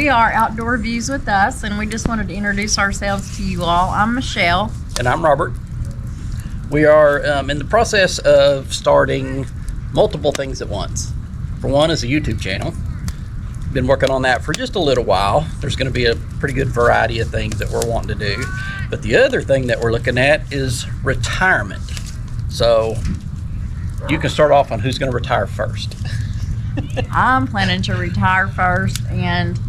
We are Outdoor Views with Us, and we just wanted to introduce ourselves to you all. I'm Michelle. And I'm Robert. We are in the process of starting multiple things at once. For one is a YouTube channel. Been working on that for just a little while. There's going to be a pretty good variety of things that we're wanting to do. But the other thing that we're looking at is retirement. So you can start off on who's going to retire first. I'm planning to retire first, and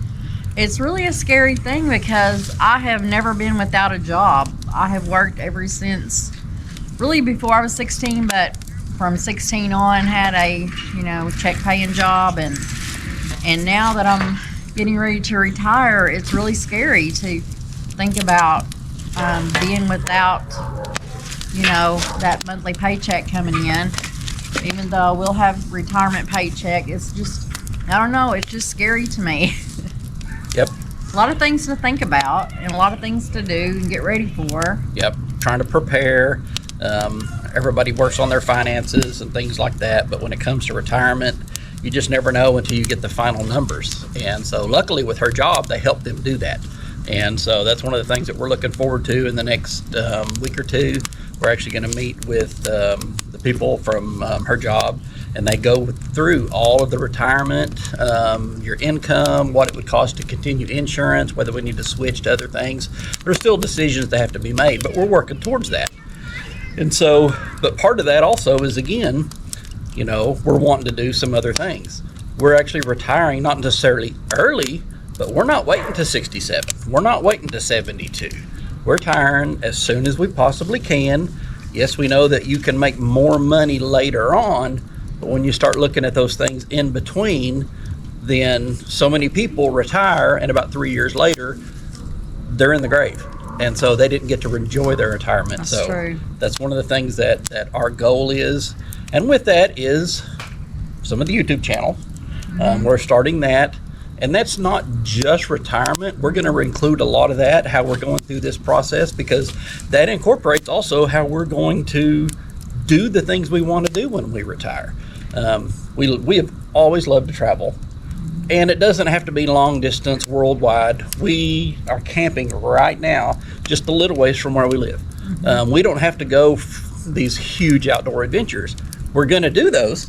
it's really a scary thing because I have never been without a job. I have worked ever since, really before I was 16, but from 16 on had a, check paying job, and now that I'm getting ready to retire, it's really scary to think about being without, that monthly paycheck coming in. Even though we'll have retirement paycheck, it's just, I don't know, it's just scary to me. Yep. A lot of things to think about and a lot of things to do and get ready for. Yep. Trying to prepare. Everybody works on their finances and things like that, but when it comes to retirement, you just never know until you get the final numbers. And so luckily with her job, they help them do that. And so that's one of the things that we're looking forward to in the next week or two. We're actually going to meet with the people from her job, and they go through all of the retirement, your income, what it would cost to continue insurance, whether we need to switch to other things. There's still decisions that have to be made, but we're working towards that. And so, but part of that also is, again, we're wanting to do some other things. We're actually retiring, not necessarily early, but we're not waiting to 67. We're not waiting to 72. We're retiring as soon as we possibly can. Yes, we know that you can make more money later on, but when you start looking at those things in between, then so many people retire, and about 3 years later, they're in the grave. And so they didn't get to enjoy their retirement. That's true. That's one of the things that our goal is. And with that is some of the YouTube channel. We're starting that. And that's not just retirement. We're going to include a lot of that, how we're going through this process, because that incorporates also how we're going to do the things we want to do when we retire. We have always loved to travel, and it doesn't have to be long distance worldwide. We are camping right now just a little ways from where we live. We don't have to go these huge outdoor adventures. We're going to do those.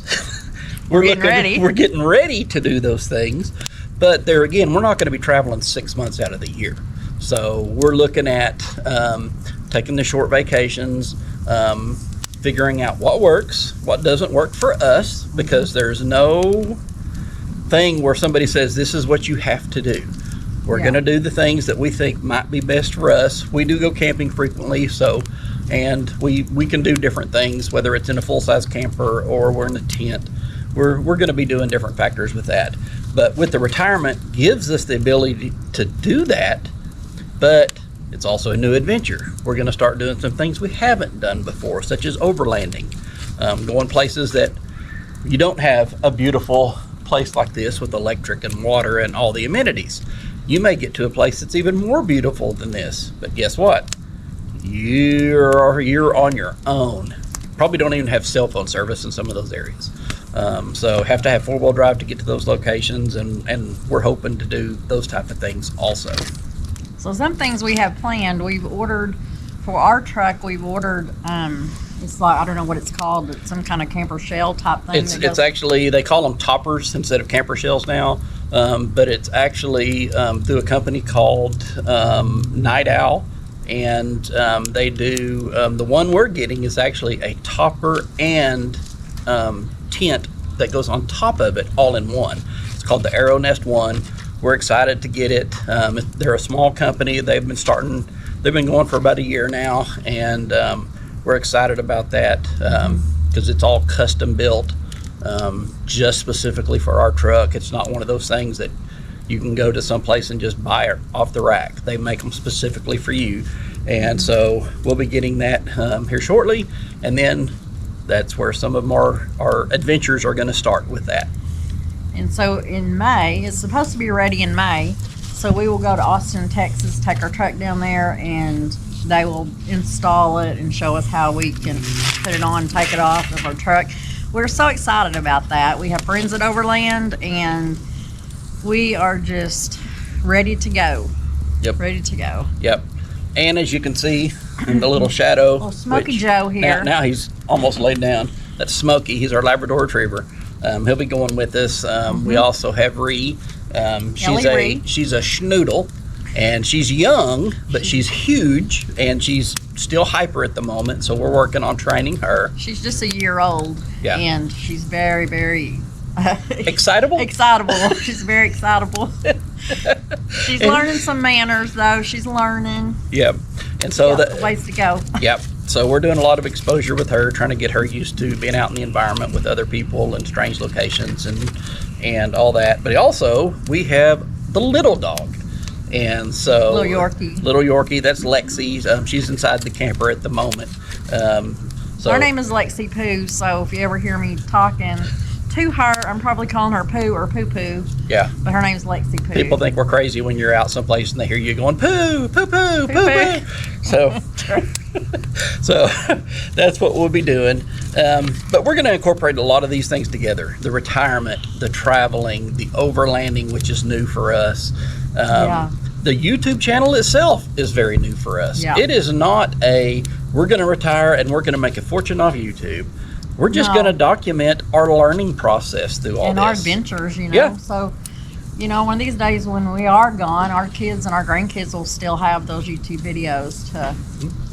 We're getting ready to do those things. But there again, we're not going to be traveling 6 months out of the year. So we're looking at taking the short vacations, figuring out what works, what doesn't work for us, because there's no thing where somebody says this is what you have to do. We're going to do the things that we think might be best for us. We do go camping frequently, and we can do different things, whether it's in a full-size camper or we're in a tent. We're going to be doing different factors with that. But with the retirement, gives us the ability to do that, but it's also a new adventure. We're going to start doing some things we haven't done before, such as overlanding, going places that you don't have a beautiful place like this with electric and water and all the amenities. You may get to a place that's even more beautiful than this, but guess what? You're on your own. Probably don't even have cell phone service in some of those areas. So have to have four-wheel drive to get to those locations, and we're hoping to do those type of things also. So some things we have planned, we've ordered for our truck, it's like, I don't know what it's called, but some kind of camper shell type thing. It's actually, they call them toppers instead of camper shells now, but it's actually through a company called Night Owl, and they do, the one we're getting is actually a topper and tent that goes on top of it all in one. It's called the Arrow Nest One. We're excited to get it. They're a small company. They've been going for about a year now, and we're excited about that because it's all custom built just specifically for our truck. It's not one of those things that you can go to some place and just buy it off the rack. They make them specifically for you, and so we'll be getting that here shortly, and then that's where some of our adventures are going to start with that. And so in May, it's supposed to be ready in May, so we will go to Austin, Texas, take our truck down there, and they will install it and show us how we can put it on, take it off of our truck. We're so excited about that. We have friends at Overland, and we are just ready to go. Yep. Ready to go. Yep. And as you can see in the little shadow, Little Smokey Joe here. Now he's almost laid down. That's Smokey. He's our Labrador Retriever. He'll be going with us. We also have Ree. She's a schnoodle, and she's young, but she's huge, and she's still hyper at the moment. So we're working on training her. She's just a year old, and she's very, very excitable. She's very excitable. She's learning some manners, though. She's learning. Yep. And so ways to go. Yep. So we're doing a lot of exposure with her, trying to get her used to being out in the environment with other people and strange locations and all that. But also, we have the little dog. And so Little Yorkie, that's Lexi. She's inside the camper at the moment. So her name is Lexi Poo. So if you ever hear me talking to her, I'm probably calling her Poo or Poo Poo. Yeah. But her name's Lexi Poo. People think we're crazy when you're out someplace and they hear you going poo, poo, poo, poo, poo. So that's what we'll be doing. But we're going to incorporate a lot of these things together. The retirement, the traveling, the overlanding, which is new for us. The YouTube channel itself is very new for us. Yeah. It is not we're going to retire and we're going to make a fortune off YouTube. We're just going to document our learning process through all this. And our adventures, Yeah. So, one of these days when we are gone, our kids and our grandkids will still have those YouTube videos to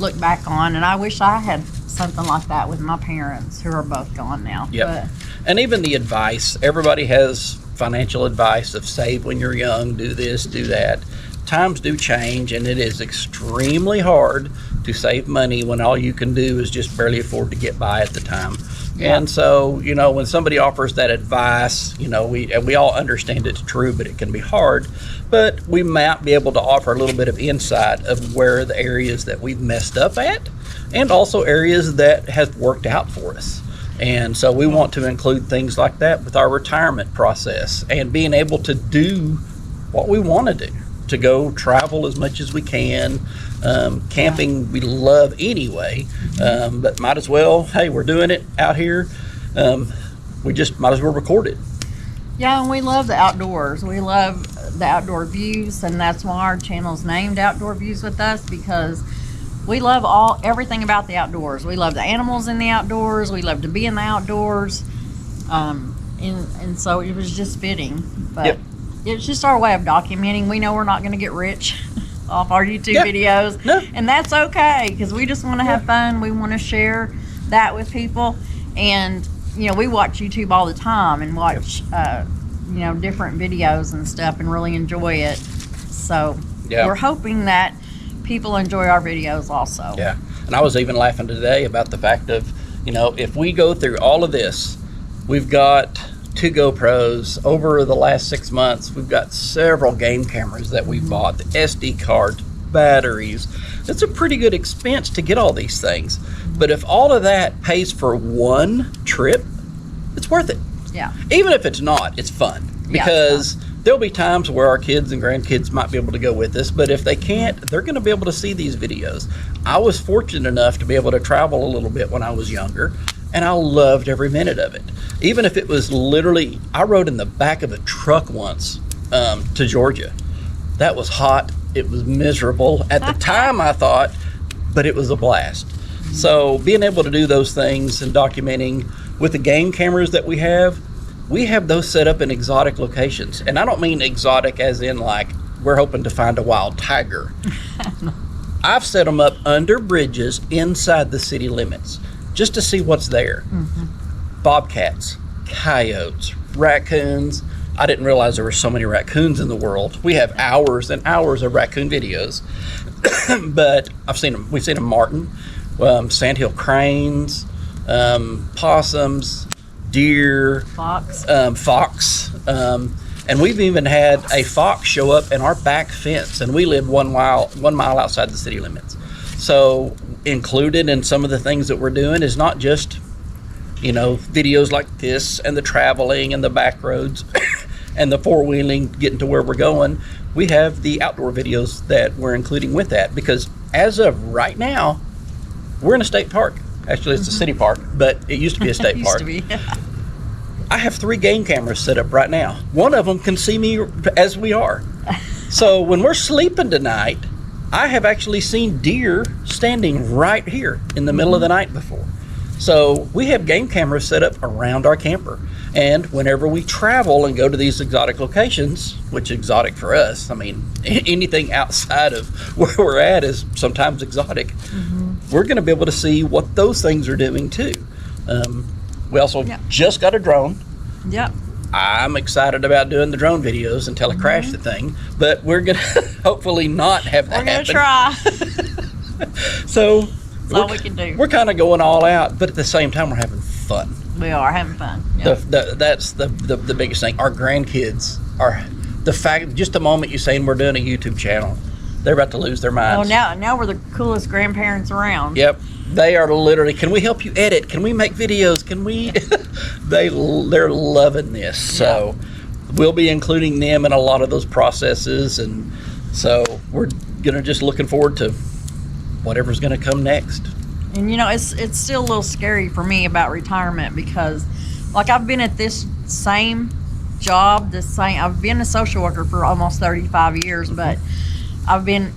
look back on. And I wish I had something like that with my parents, who are both gone now. Yep. And even the advice, everybody has financial advice of save when you're young, do this, do that. Times do change, and it is extremely hard to save money when all you can do is just barely afford to get by at the time. Yeah. And so, when somebody offers that advice, we all understand it's true, but it can be hard. But we might be able to offer a little bit of insight of where the areas that we've messed up at, and also areas that have worked out for us. And so we want to include things like that with our retirement process and being able to do what we want to do, to go travel as much as we can. Camping we love anyway, but might as well, hey, we're doing it out here. We just might as well record it. Yeah, and we love the outdoors. We love the outdoor views, and that's why our channel's named Outdoor Views with Us, because we love everything about the outdoors. We love the animals in the outdoors. We love to be in the outdoors. And so it was just fitting. But it's just our way of documenting. We know we're not going to get rich off our YouTube videos. No. And that's okay, because we just want to have fun. We want to share that with people. And, we watch YouTube all the time and watch, different videos and stuff and really enjoy it. So we're hoping that people enjoy our videos also. Yeah. And I was even laughing today about the fact of, if we go through all of this, we've got 2 GoPros over the last 6 months. We've got several game cameras that we bought, the SD cards, batteries. It's a pretty good expense to get all these things. But if all of that pays for one trip, it's worth it. Yeah. Even if it's not, it's fun, because there'll be times where our kids and grandkids might be able to go with us, but if they can't, they're going to be able to see these videos. I was fortunate enough to be able to travel a little bit when I was younger, and I loved every minute of it. Even if it was literally, I rode in the back of a truck once to Georgia. That was hot. It was miserable. At the time, I thought, but it was a blast. So being able to do those things and documenting with the game cameras that we have those set up in exotic locations. And I don't mean exotic as in like we're hoping to find a wild tiger. I've set them up under bridges inside the city limits just to see what's there. Bobcats, coyotes, raccoons. I didn't realize there were so many raccoons in the world. We have hours and hours of raccoon videos. But I've seen them. We've seen them marten, sandhill cranes, possums, deer, fox, and we've even had a fox show up in our back fence, and we live 1 mile outside the city limits. So included in some of the things that we're doing is not just videos like this and the traveling and the back roads and the four-wheeling getting to where we're going. We have the outdoor videos that we're including with that, because as of right now, we're in a state park. Actually, it's a city park, but it used to be a state park. I have 3 game cameras set up right now. One of them can see me as we are. So when we're sleeping tonight, I have actually seen deer standing right here in the middle of the night before. So we have game cameras set up around our camper. And whenever we travel and go to these exotic locations, which exotic for us, I mean, anything outside of where we're at is sometimes exotic, we're going to be able to see what those things are doing too. We also just got a drone. Yep. I'm excited about doing the drone videos until I crash the thing, but we're going to hopefully not have that happen. We're going to try. So that's all we can do. We're kind of going all out, but at the same time, we're having fun. We are having fun. Yep. That's the biggest thing. Our grandkids are the fact. Just the moment you saying we're doing a YouTube channel, they're about to lose their minds. Well, now we're the coolest grandparents around. Yep, they are literally. Can we help you edit? Can we make videos? Can we? They're loving this. So we'll be including them in a lot of those processes, and so we're gonna just looking forward to whatever's gonna come next. And it's still a little scary for me about retirement because, like, I've been at this same job, I've been a social worker for almost 35 years, but I've been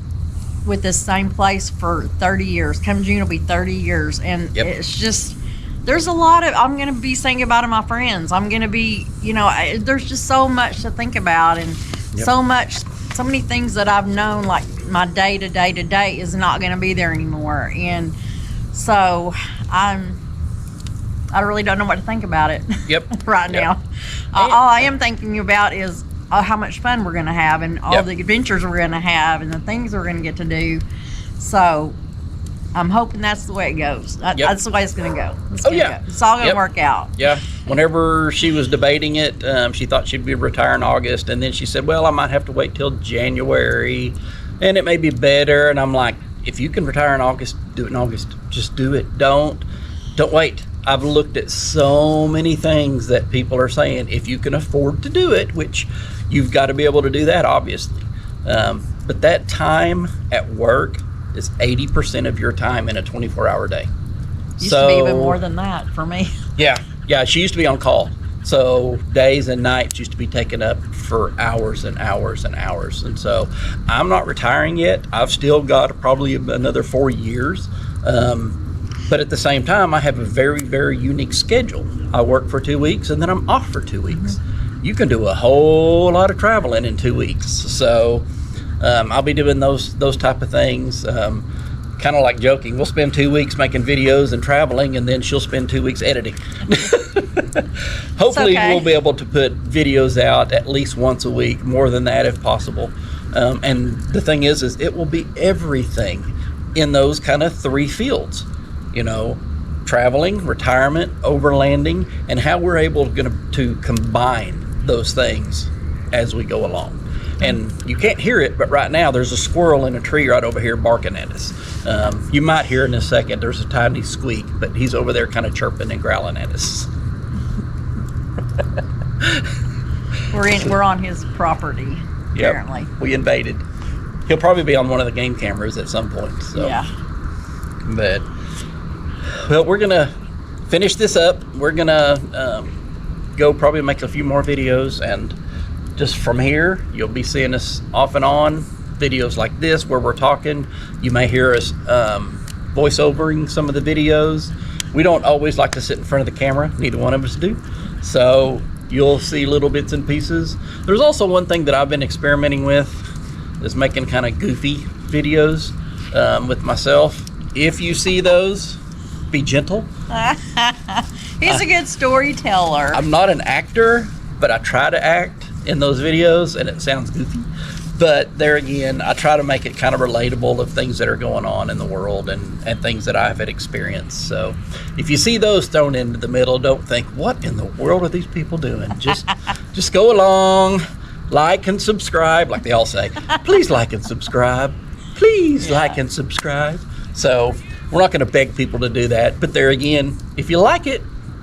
with this same place for 30 years. Come June will be 30 years, and it's just, there's a lot of, I'm going to be saying goodbye to my friends. I'm going to be, there's just so much to think about, and so many things that I've known, like my day to day is not going to be there anymore. And so I really don't know what to think about it right now. All I am thinking about is how much fun we're going to have, and all the adventures we're going to have, and the things we're going to get to do. So I'm hoping that's the way it goes. That's the way it's going to go. It's all going to work out. Yeah. Whenever she was debating it, she thought she'd be retiring in August, and then she said, well, I might have to wait till January, and it may be better. And I'm like, if you can retire in August, do it in August. Just do it. Don't wait. I've looked at so many things that people are saying, if you can afford to do it, which you've got to be able to do that, obviously. But that time at work is 80% of your time in a 24-hour day. Used to be even more than that for me. Yeah, she used to be on call. So days and nights used to be taken up for hours and hours and hours. And so I'm not retiring yet. I've still got probably another 4 years. But at the same time, I have a very, very unique schedule. I work for 2 weeks and then I'm off for 2 weeks. You can do a whole lot of traveling in 2 weeks. So I'll be doing those type of things. Kind of like joking. We'll spend 2 weeks making videos and traveling, and then she'll spend 2 weeks editing. Hopefully we'll be able to put videos out at least once a week, more than that if possible. And the thing is it will be everything in those kind of three fields. Traveling, retirement, overlanding, and how we're able to combine those things as we go along. And you can't hear it, but right now there's a squirrel in a tree right over here barking at us. You might hear in a second there's a tiny squeak, but he's over there kind of chirping and growling at us. We're on his property, apparently. Yep, we invaded. He'll probably be on one of the game cameras at some point. So. Yeah. But, well, we're going to finish this up. We're going to go probably make a few more videos, and just from here, you'll be seeing us off and on videos like this where we're talking. You may hear us voiceovering some of the videos. We don't always like to sit in front of the camera. Neither one of us do. So you'll see little bits and pieces. There's also one thing that I've been experimenting with is making kind of goofy videos with myself. If you see those, be gentle. He's a good storyteller. I'm not an actor, but I try to act in those videos, and it sounds goofy. But there again, I try to make it kind of relatable of things that are going on in the world and things that I've had experienced. So if you see those thrown into the middle, don't think, what in the world are these people doing? Just go along, like and subscribe, like they all say. Please like and subscribe. Please like and subscribe. So we're not going to beg people to do that. But there again, if you like it,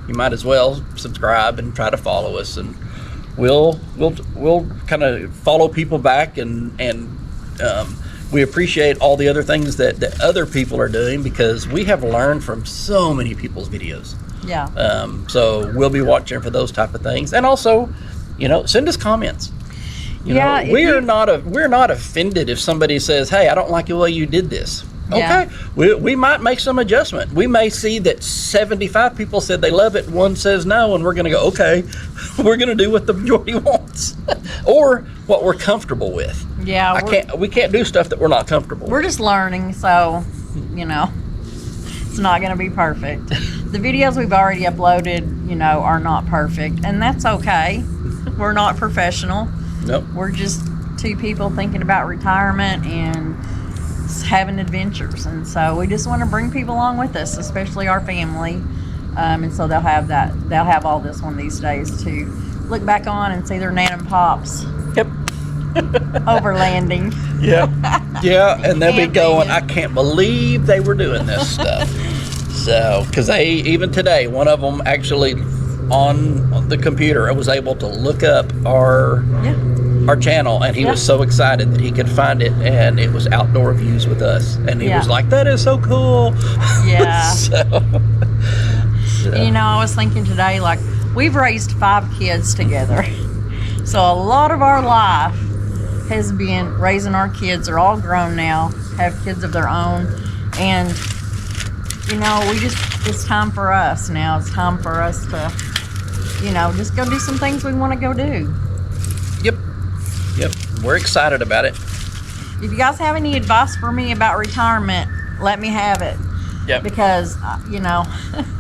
you might as well subscribe and try to follow us, and we'll kind of follow people back, and we appreciate all the other things that other people are doing, because we have learned from so many people's videos. Yeah. So we'll be watching for those type of things, and also, send us comments. You Yeah, know, we're not offended if somebody says, "Hey, I don't like the way you did this." Yeah. Okay, we might make some adjustment. We may see that 75 people said they love it, one says no, and we're going to go, okay, we're going to do what the majority wants, or what we're comfortable with. Yeah, We can't do stuff that we're not comfortable with. we're just learning, so you know, it's not going to be perfect. The videos we've already uploaded, you know, are not perfect, and that's okay. We're not professional. Nope. We're just two people thinking about retirement and having adventures, and so we just want to bring people along with us, especially our family, and so they'll have all this one of these days to look back on and see their nan and pops. Yep. Overlanding. Yeah, and they'll be Camping going, and- I can't believe they were doing this stuff. So, because even today, one of them actually on the computer was able to look up our channel, and he was so excited that he could find it, and it was outdoor views with us, and he was like, that is so cool. Yeah. so. You know, I was thinking today, like, we've raised 5 kids together. So a lot of our life has been raising our kids. They're all grown now, have kids of their own. And, you know, it's time for us now. It's time for us to, you know, just go do some things we want to go do. Yep. We're excited about it. If you guys have any advice for me about retirement, let me have it. Yep. Because, you know,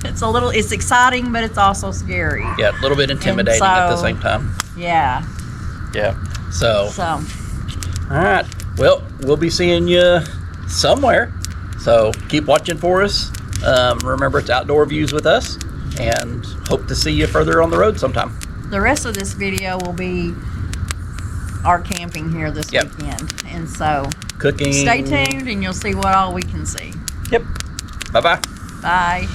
it's exciting, but it's also scary. Yeah, a little bit intimidating at the same time. Yeah. Yeah. So. So. All right. Well, we'll be seeing you somewhere. So keep watching for us. Remember, it's outdoor views with us, and hope to see you further on the road sometime. The rest of this video will be our camping here this weekend. And so Cooking. stay tuned and you'll see what all we can see. Yep. Bye-bye. Bye.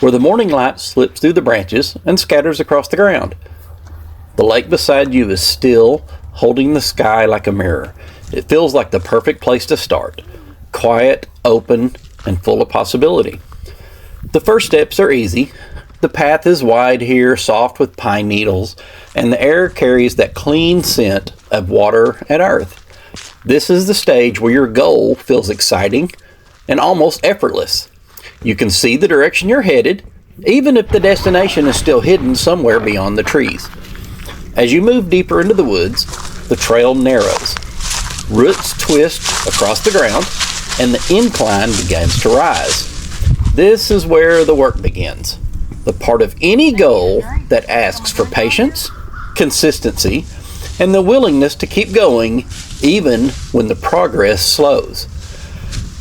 where the morning light slips through the branches and scatters across the ground. The lake beside you is still, holding the sky like a mirror. It feels like the perfect place to start. Quiet, open, and full of possibility. The first steps are easy. The path is wide here, soft with pine needles, and the air carries that clean scent of water and earth. This is the stage where your goal feels exciting and almost effortless. You can see the direction you're headed, even if the destination is still hidden somewhere beyond the trees. As you move deeper into the woods, the trail narrows. Roots twist across the ground, and the incline begins to rise. This is where the work begins. The part of any goal that asks for patience, consistency, and the willingness to keep going even when the progress slows.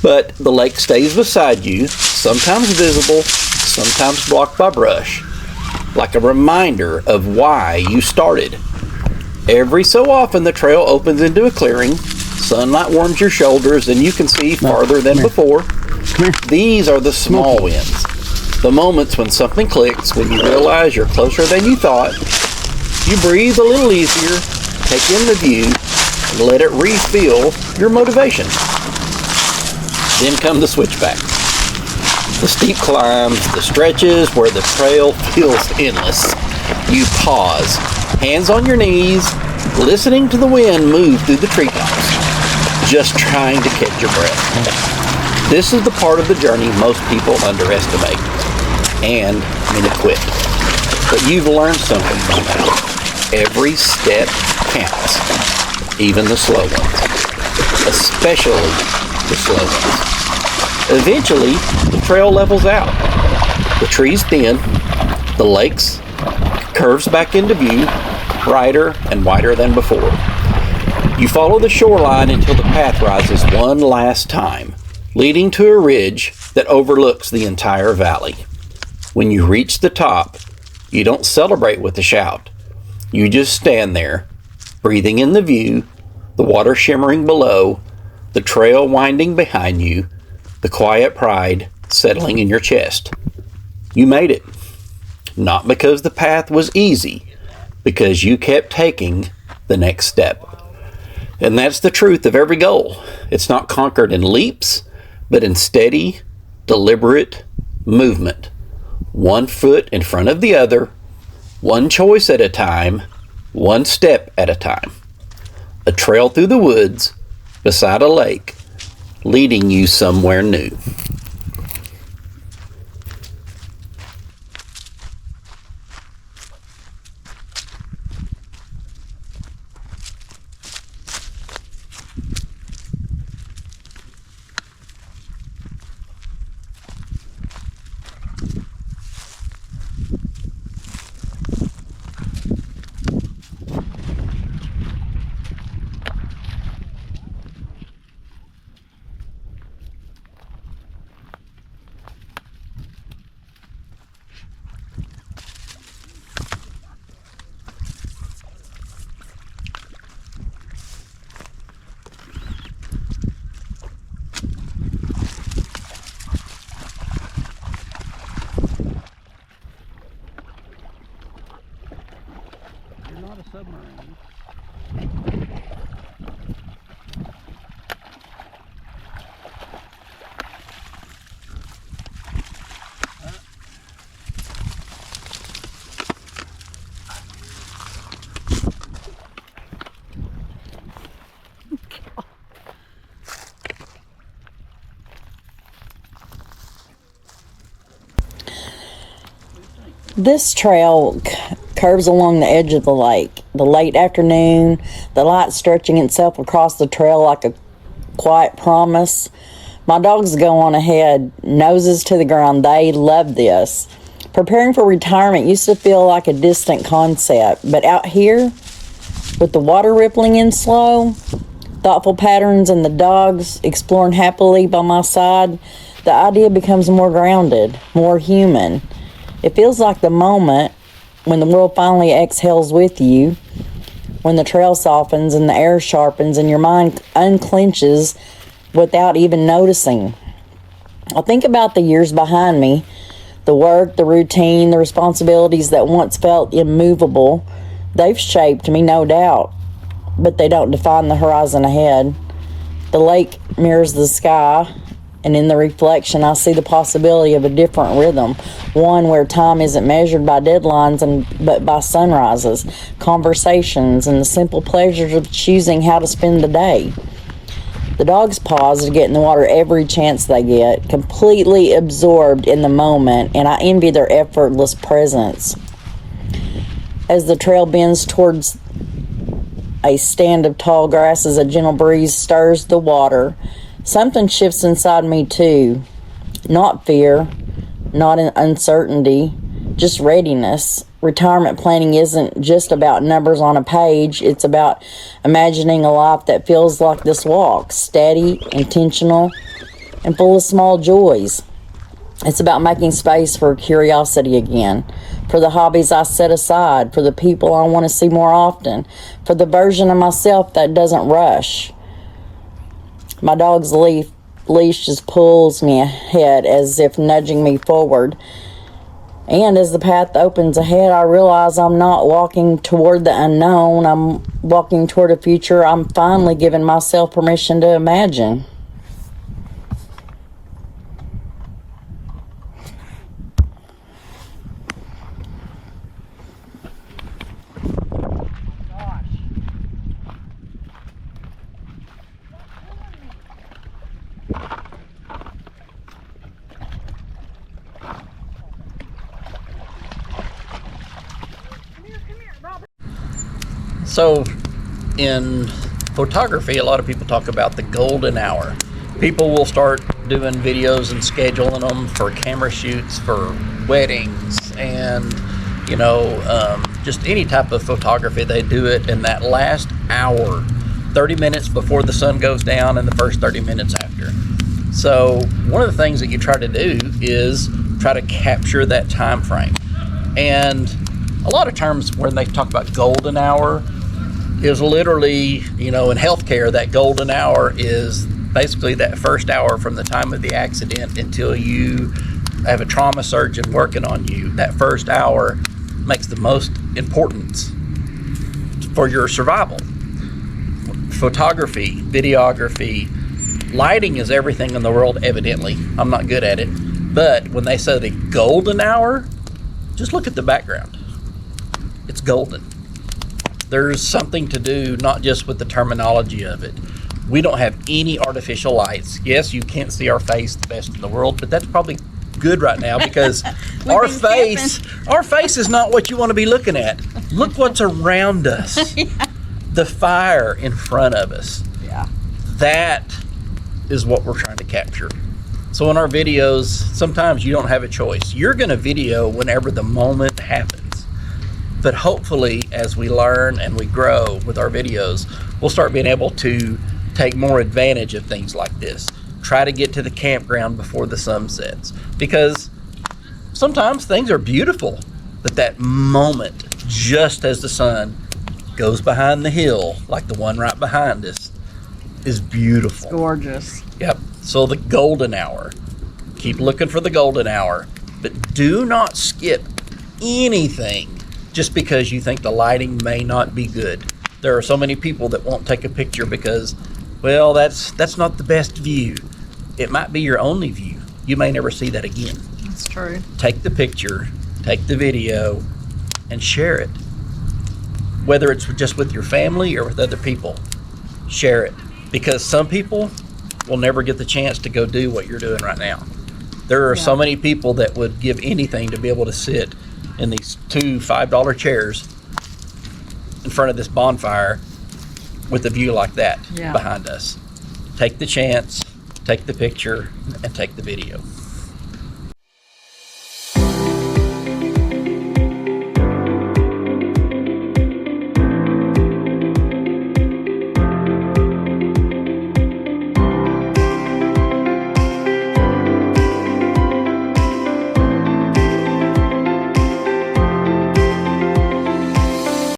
But the lake stays beside you, sometimes visible, sometimes blocked by brush, like a reminder of why you started. Every so often the trail opens into a clearing, sunlight warms your shoulders, and you can see farther than before. These are the small wins, the moments when something clicks, when you realize you're closer than you thought. You breathe a little easier, take in the view, and let it refill your motivation. Then come the switchbacks, the steep climbs, the stretches where the trail feels endless. You pause, hands on your knees, listening to the wind move through the treetops, just trying to catch your breath. This is the part of the journey most people underestimate, and many quit. But you've learned something by now. Every step counts, even the slow ones, especially the slow ones. Eventually, the trail levels out. The trees thin, the lakes curves back into view, brighter and wider than before. You follow the shoreline until the path rises one last time, leading to a ridge that overlooks the entire valley. When you reach the top, you don't celebrate with a shout. You just stand there, breathing in the view, the water shimmering below, the trail winding behind you, the quiet pride settling in your chest. You made it. Not because the path was easy, because you kept taking the next step. And that's the truth of every goal. It's not conquered in leaps, but in steady, deliberate movement. One foot in front of the other, one choice at a time, one step at a time. A trail through the woods, beside a lake, leading you somewhere new. You're not a submarine. This trail curves along the edge of the lake. The late afternoon, the light stretching itself across the trail like a quiet promise. My dogs go on ahead, noses to the ground. They love this. Preparing for retirement used to feel like a distant concept, but out here, with the water rippling in slow, thoughtful patterns, and the dogs exploring happily by my side, the idea becomes more grounded, more human. It feels like the moment when the world finally exhales with you, when the trail softens and the air sharpens and your mind unclenches without even noticing. I think about the years behind me, the work, the routine, the responsibilities that once felt immovable. They've shaped me, no doubt, but they don't define the horizon ahead. The lake mirrors the sky, and in the reflection, I see the possibility of a different rhythm, one where time isn't measured by deadlines but by sunrises, conversations, and the simple pleasures of choosing how to spend the day. The dogs pause to get in the water every chance they get, completely absorbed in the moment, and I envy their effortless presence. As the trail bends towards a stand of tall grasses, a gentle breeze stirs the water, Something shifts inside me too. Not fear, not uncertainty, just readiness. Retirement planning isn't just about numbers on a page. It's about imagining a life that feels like this walk, steady, intentional, and full of small joys. It's about making space for curiosity again, for the hobbies I set aside, for the people I want to see more often, for the version of myself that doesn't rush. My dog's leash just pulls me ahead as if nudging me forward. And as the path opens ahead, I realize I'm not walking toward the unknown. I'm walking toward a future I'm finally giving myself permission to imagine. So in photography, a lot of people talk about the golden hour. People will start doing videos and scheduling them for camera shoots, for weddings, and just any type of photography. They do it in that last hour, 30 minutes before the sun goes down and the first 30 minutes after. So one of the things that you try to do is try to capture that time frame. And a lot of times when they talk about golden hour is literally, in healthcare, that golden hour is basically that first hour from the time of the accident until you have a trauma surgeon working on you. That first hour makes the most importance for your survival. Photography, videography, lighting is everything in the world, evidently. I'm not good at it. But when they say the golden hour, just look at the background. It's golden. There's something to do, not just with the terminology of it. We don't have any artificial lights. Yes, you can't see our face the best in the world, but that's probably good right now because our face is not what you want to be looking at. Look what's around us. Yeah. The fire in front of us. Yeah. That is what we're trying to capture. So in our videos, sometimes you don't have a choice. You're going to video whenever the moment happens. But hopefully, as we learn and we grow with our videos, we'll start being able to take more advantage of things like this. Try to get to the campground before the sun sets. Because sometimes things are beautiful, but that moment, just as the sun goes behind the hill, like the one right behind us, is beautiful. It's gorgeous. Yep. So the golden hour. Keep looking for the golden hour, but do not skip anything just because you think the lighting may not be good. There are so many people that won't take a picture because, well, that's not the best view. It might be your only view. You may never see that again. That's true. Take the picture, take the video, and share it. Whether it's just with your family or with other people, share it. Because some people will never get the chance to go do what you're doing right now. There are so many people that would give anything to be able to sit in these two $5 chairs in front of this bonfire with a view like that behind us. Take the chance, take the picture, and take the video.